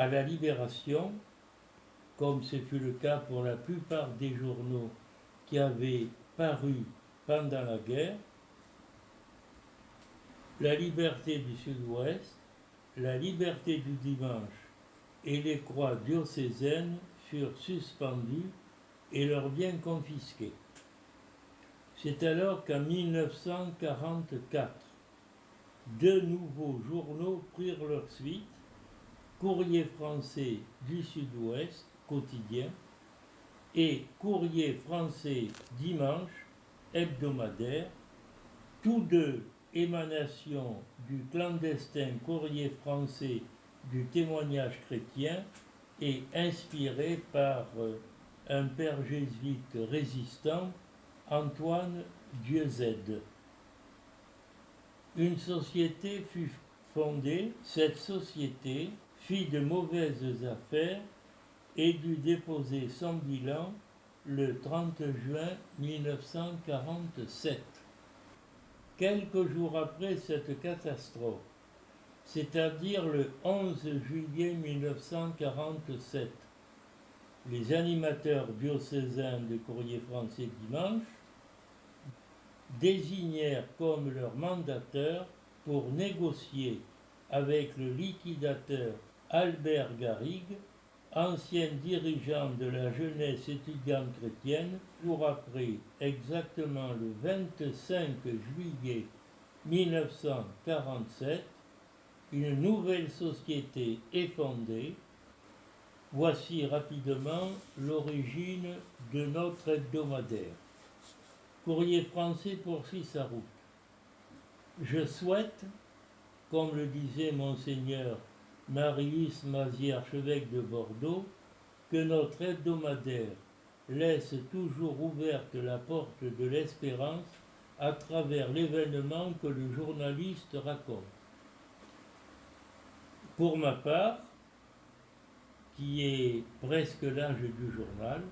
à la Libération, comme ce fut le cas pour la plupart des journaux qui avaient paru pendant la guerre, la Liberté du Sud-Ouest, la Liberté du Dimanche et les croix diocésaines furent suspendues et leurs biens confisqués. C'est alors qu'en 1944, deux nouveaux journaux prirent leur suite, Courrier français du Sud-Ouest, quotidien, et Courrier français dimanche, hebdomadaire, tous deux émanations du clandestin Courrier français du témoignage chrétien et inspirés par un père jésuite résistant, Antoine Dieuzède. Une société fut fondée. Cette société fit de mauvaises affaires et dut déposer son bilan le 30 juin 1947. Quelques jours après cette catastrophe, c'est-à-dire le 11 juillet 1947, les animateurs diocésains de Courrier français dimanche désignèrent comme leur mandateur pour négocier avec le liquidateur Albert Garrigue, ancien dirigeant de la jeunesse étudiante chrétienne, pour après exactement le 25 juillet 1947, une nouvelle société est fondée. Voici rapidement l'origine de notre hebdomadaire. Courrier français poursuit sa route. Je souhaite, comme le disait Monseigneur Marius Mazier, archevêque de Bordeaux, que notre hebdomadaire laisse toujours ouverte la porte de l'espérance à travers l'événement que le journaliste raconte. Pour ma part, qui est presque l'âge du journal,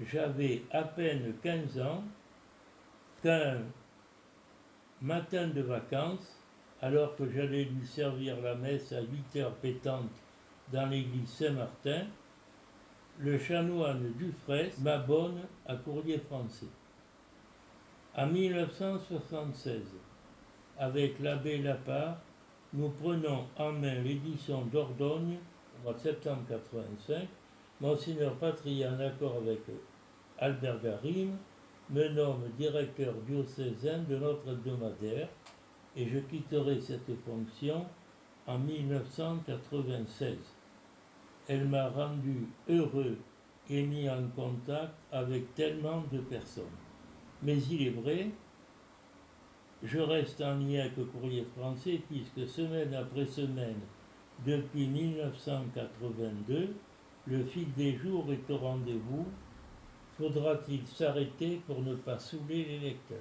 j'avais à peine 15 ans qu'un matin de vacances, alors que j'allais lui servir la messe à 8h pétantes dans l'église Saint-Martin, le chanoine Dufresne m'abonne à Courrier français. En 1976, avec l'abbé Lapart, nous prenons en main l'édition d'Ordogne au mois de septembre 1985. Monseigneur Patria, en accord avec Albert Garrigue, me nomme directeur diocésain de notre hebdomadaire et je quitterai cette fonction en 1996. Elle m'a rendu heureux et mis en contact avec tellement de personnes. Mais il est vrai, je reste en lien avec le Courrier français puisque semaine après semaine, depuis 1982, le fil des jours est au rendez-vous. Faudra-t-il s'arrêter pour ne pas saouler les lecteurs ?